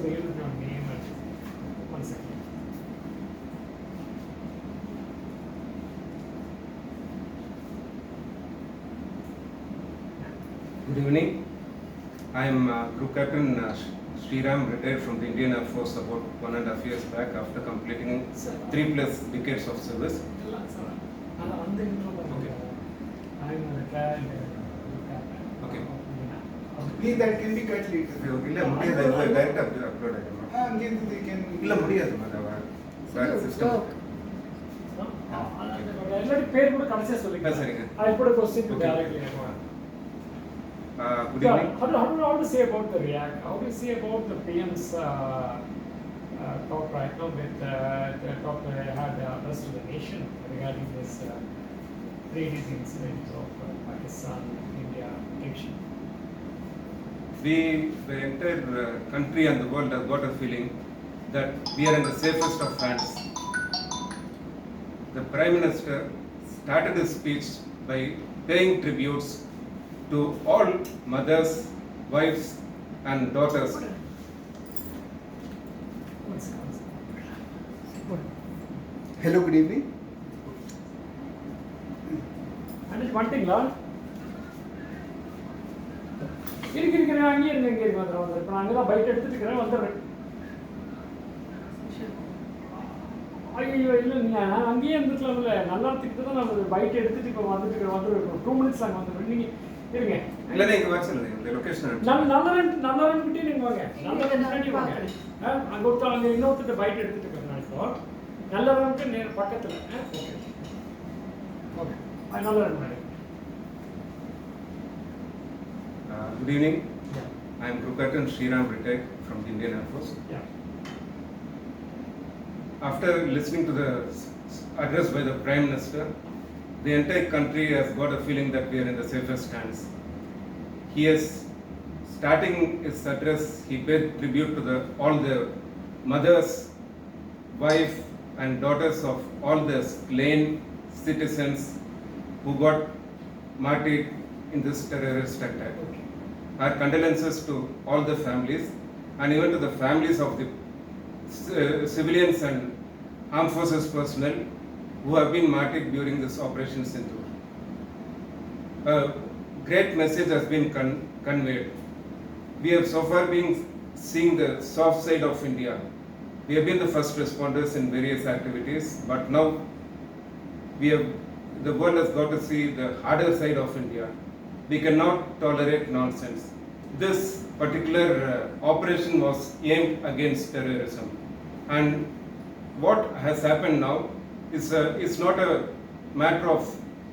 also begin with your name and 1 second. Good evening. I am Group Captain Sriram, retired from the Indian Air Force about 1.5 years back after completing 3+ decades of service. Okay. I'm a retired captain. Okay. Please, that can be cut later. ಇಲ್ಲ ಮುಡಿಯೋದು ಇದು direct upload ಆಗಿದೆ Again, they can. ಇಲ್ಲ ಮುಡಿಯೋದು ಮಾಧವ ಬೇರೆ system ಎಲ್ಲರೂ peer ಕೂಡ ಕಳಿಸೇ ಸರಿಗ ಸರಿಗ I put a question to directly. Good evening How to say about the React? How do you say about the PM's talk right now with the talk that I had addressed to the nation regarding this previous incident of Pakistan, India tension? The entire country and the world has got a feeling that we are in the safest of hands. The Prime Minister started his speech by paying tributes to all mothers, wives and daughters. Hello, good evening. And it's one thing, Lord. இருக்கிற அங்கேயே இருந்து எங்கே இருக்கு வந்துடும் இப்போ நான் அங்கே தான் பைட் எடுத்துட்டு இருக்கிறேன் வந்துடுறேன். ஐயோ இல்லை நீங்கள் அங்கேயே இருந்துக்கலாம்ல நல்லா திட்டு தான் நம்ம பைட் எடுத்துட்டு இப்போ வந்துட்டு இருக்கிறோம் வந்துடுறோம் 2 minutes அங்கே வந்துடுறோம் நீங்கள் இருங்க இல்லைன்னா இங்கே வர சொல்லுங்க இந்த லொக்கேஷன் நல்லவன்கிட்டே நீங்கள் வாங்க நல்லவன் வாங்க அங்கே ஒருத்தர் அங்கே இன்னொருத்தர் பைட் எடுத்துட்டு இருக்கிறேன் நான் இப்போ நல்லவனுக்கு நேர் பக்கத்தில் ஓகே ஓகே நல்லவன் madam. Good evening. Yeah. I am Group Captain Sriram, retired from the Indian Air Force. Yeah. After listening to the address by the Prime Minister, the entire country has got a feeling that we are in the safest hands. He is starting his address, he paid tribute to all the mothers, wife and daughters of all the slain citizens who got martyred in this terrorist attack. Our condolences to all the families and even to the families of the civilians and armed forces personnel who have been martyred during this Operation Sindoor. A great message has been conveyed. We have so far been seeing the soft side of India. We have been the first responders in various activities, but now the world has got to see the harder side of India. We cannot tolerate nonsense. This particular operation was aimed against terrorism. And what has happened now is not a matter of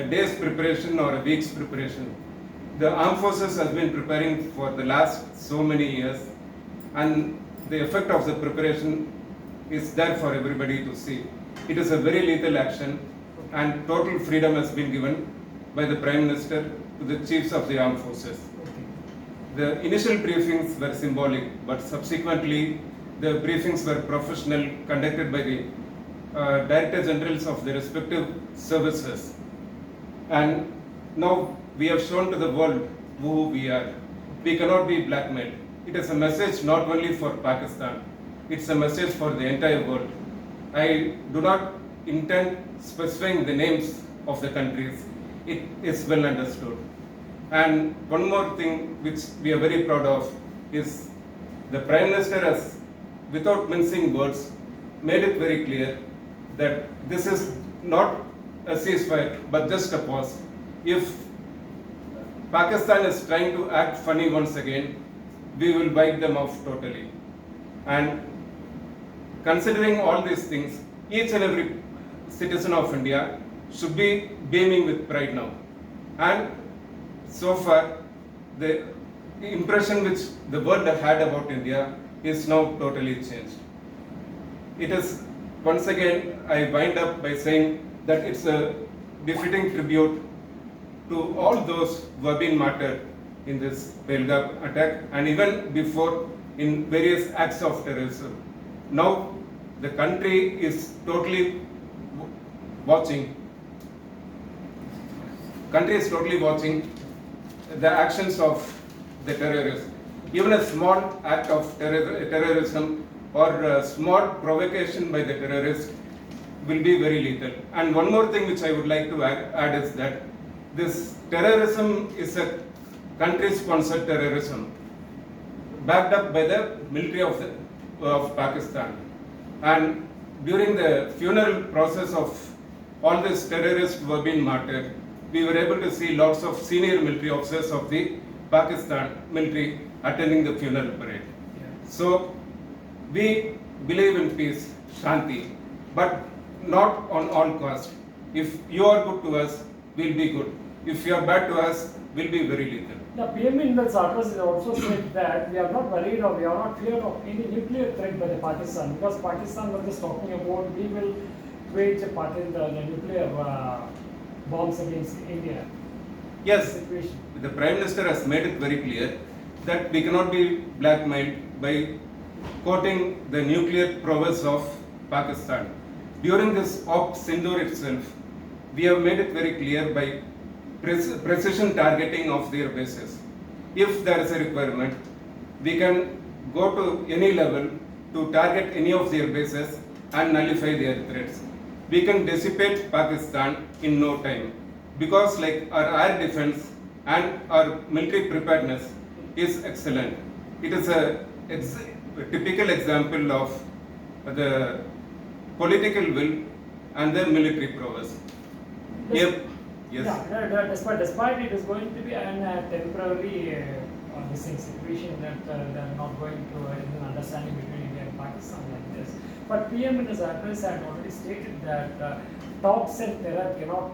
a day's preparation or a week's preparation. The armed forces has been preparing for the last so many years, and the effect of the preparation is there for everybody to see. It is a very lethal action, and total freedom has been given by the Prime Minister to the chiefs of the armed forces. The initial briefings were symbolic, but subsequently the briefings were professional, conducted by the Director Generals of the respective services. And now we have shown to the world who we are. We cannot be blackmailed. It is a message not only for Pakistan, it's a message for the entire world. I do not intend specifying the names of the countries. It is well understood. And one more thing which we are very proud of is the Prime Minister has, without mincing words, made it very clear that this is not a ceasefire but just a pause. If Pakistan is trying to act funny once again, we will wipe them off totally. And considering all these things, each and every citizen of India should be beaming with pride now. And so far, the impression which the world had about India is now totally changed. It is, once again, I wind up by saying that it's a befitting tribute to all those who have been martyred in this Pahalgam attack and even before in various acts of terrorism. Now, the country is totally watching. Country is totally watching the actions of the terrorists. even a small act of terrorism or small provocation by the terrorist will be very lethal. And one more thing which I would like to add is that this terrorism is a country-sponsored terrorism backed up by the military of Pakistan. And during the funeral process of all these terrorists who have been martyred, we were able to see lots of senior military officers of the Pakistan military attending the funeral parade. Yeah. So we believe in peace, Shanti, but not on all cost. If you are good to us, we'll be good. If you are bad to us, we'll be very lethal. The PM in his address also said that we are not worried or we are not feared of any nuclear threat by the Pakistan, because Pakistan was just talking about we will wage the nuclear bombs against India. Yes, Situation. the Prime Minister has made it very clear that we cannot be blackmailed by quoting the nuclear prowess of Pakistan. During this Op Sindoor itself, we have made it very clear by precision targeting of their bases. If there is a requirement, we can go to any level to target any of their bases and nullify their threats. We can dissipate Pakistan in no time, because like our air defense and our military preparedness is excellent. It is a typical example of the political will and the military prowess. Yep. Yes. Yeah, despite it is going to be an temporary this situation that they are not going to an understanding between India and Pakistan like this. But PM in his address had already stated that talks and terror cannot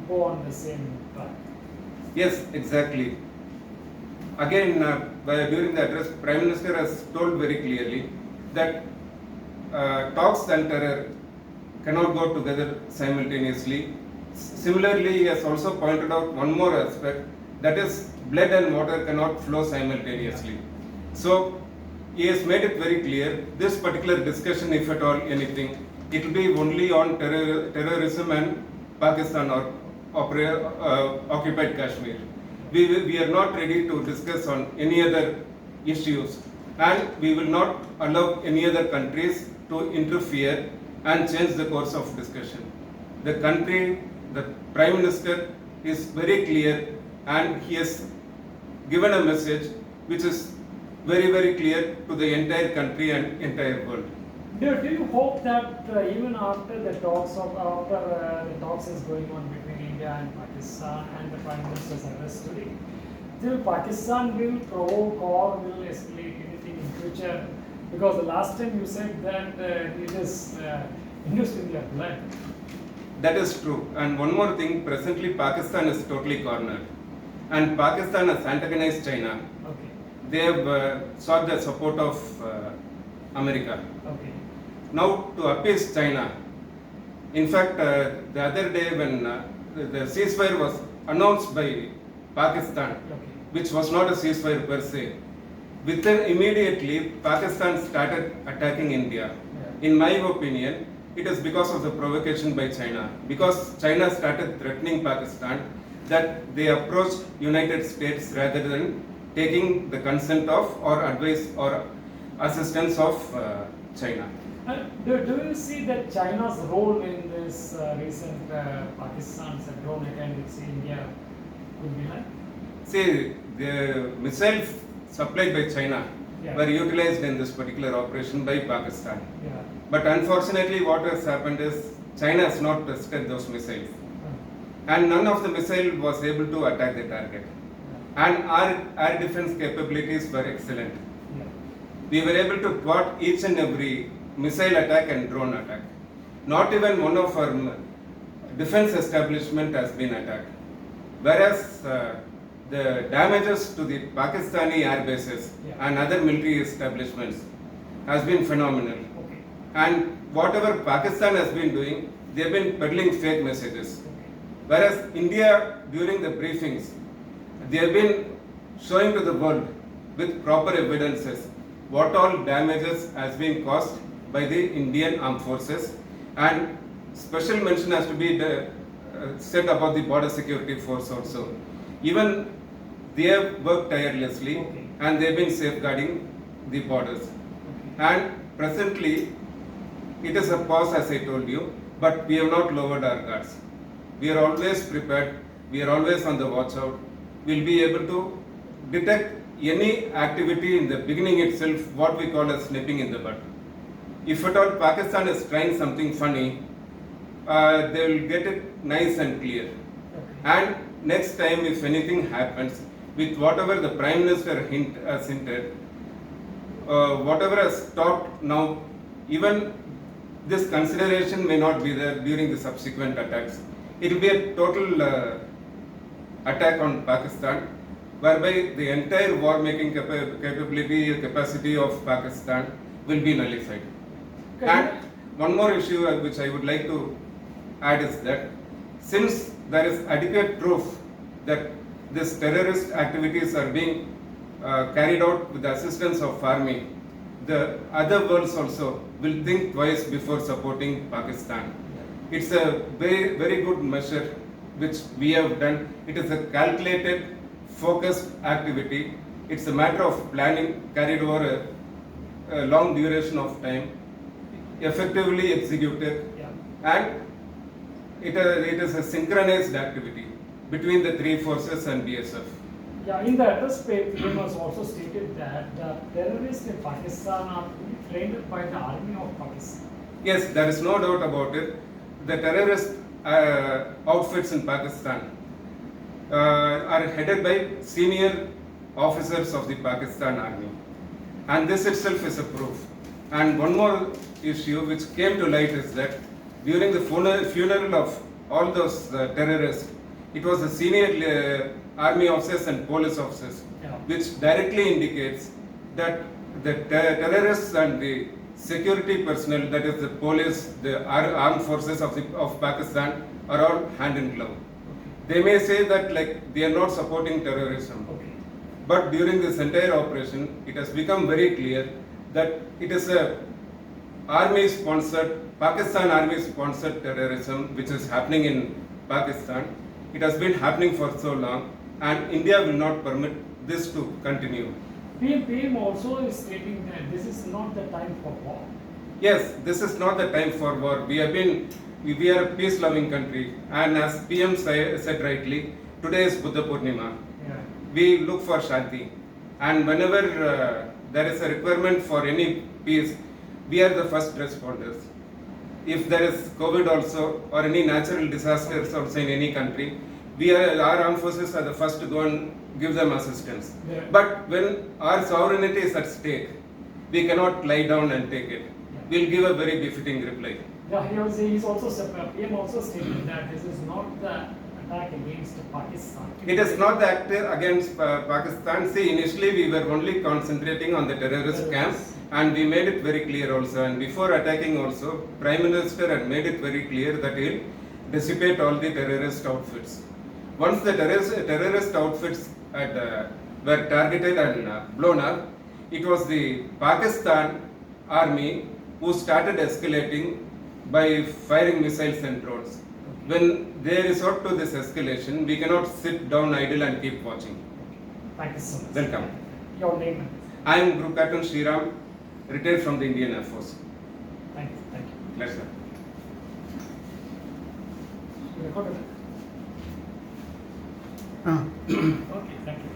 go on the same track. Yes, exactly. Again, during the address, Prime Minister has told very clearly that talks and terror cannot go together simultaneously. Similarly, he has also pointed out one more aspect, that is blood and water cannot flow simultaneously. So he has made it very clear, this particular discussion, if at all anything, it will be only on terrorism and Pakistan or occupied Kashmir. We are not ready to discuss on any other issues, and we will not allow any other countries to interfere and change the course of discussion. The country, the Prime Minister is very clear, and he has given a message which is very, very clear to the entire country and entire world. Do you hope that even after the talks is going on between India and Pakistan and the Prime Minister's address today, till Pakistan will provoke or will escalate anything in future? Because the last time you said that it is induced in their blood. That is true. And one more thing, presently Pakistan is totally cornered. And Pakistan has antagonized China. Okay. They have sought the support of America. Okay. Now to appease China, in fact, the other day when the ceasefire was announced by Pakistan, Okay. which was not a ceasefire per se, within immediately Pakistan started attacking India. Yeah. In my opinion, it is because of the provocation by China. Because China started threatening Pakistan, that they approached United States rather than taking the consent of or advice or assistance of China. Do you see that China's role in this recent Pakistan's drone attack against India could be like? See, the missiles supplied by China Yeah. were utilized in this particular operation by Pakistan. Yeah. But unfortunately, what has happened is China has not tested those missiles, and none of the missile was able to attack the target. And our air defense capabilities were excellent. Yeah. We were able to thwart each and every missile attack and drone attack. Not even one of our defense establishment has been attacked. Whereas the damages to the Pakistani air bases Yeah. and other military establishments has been phenomenal. Okay. And whatever Pakistan has been doing, they have been peddling fake messages. Okay. Whereas India, during the briefings, they have been showing to the world with proper evidences what all damages has been caused by the Indian armed forces, and special mention has to be said about the border security force also. Even they have worked tirelessly Okay. and they've been safeguarding the borders. And presently, it is a pause, as I told you, but we have not lowered our guards. We are always prepared, we are always on the watch out. We'll be able to detect any activity in the beginning itself, what we call as nipping in the bud. If at all Pakistan is trying something funny, they will get it nice and clear. And next time, if anything happens, with whatever the Prime Minister has hinted, whatever has stopped now, even this consideration may not be there during the subsequent attacks. It will be a total attack on Pakistan, whereby the entire war-making capacity of Pakistan will be nullified. And one more issue which I would like to add is that since there is adequate proof that these terrorist activities are being carried out with the assistance of army, the other worlds also will think twice before supporting Pakistan. It's a very, very good measure which we have done. It is a calculated, focused activity. It's a matter of planning carried over a long duration of time, effectively executed, and it is a synchronized activity between the three forces and BSF. Yeah, in the address PM was also stated that the terrorists in Pakistan are trained by the army of Pakistan. Yes, there is no doubt about it. The terrorist outfits in Pakistan are headed by senior officers of the Pakistan army. And this itself is a proof. And one more issue which came to light is that during the funeral of all those terrorists, it was the senior army officers and police officers, which directly indicates that the terrorists and the security personnel, that is the police, the armed forces of Pakistan, are all hand in glove. They may say that like they are not supporting terrorism, but during this entire operation, it has become very clear that it is a Pakistan army sponsored terrorism which is happening in Pakistan. It has been happening for so long, and India will not permit this to continue. PM also is stating that this is not the time for war. Yes, this is not the time for war. We are a peace-loving country, and as PM said rightly, today is Buddha Purnima. We look for Shanti, and whenever there is a requirement for any peace, we are the first responders. If there is COVID also, or any natural disasters also in any country, our armed forces are the first to go and give them assistance. But when our sovereignty is at stake, we cannot lie down and take it. We'll give a very befitting reply. Yeah, PM also stated that this is not the attack against Pakistan. It is not the act against Pakistan. See, initially we were only concentrating on the terrorist camp, and we made it very clear also. And before attacking also, Prime Minister had made it very clear that he'll dissipate all the terrorist outfits. Once the terrorist outfits were targeted and blown up, it was the Pakistan army who started escalating by firing missiles and drones. When they resort to this escalation, we cannot sit down idle and keep watching. Thank you so much. Welcome. Your name? I am Group Captain Sriram, retired from the Indian Air Force. Thank you. Thank you. Pleasure. You recorded it? Okay, thank you.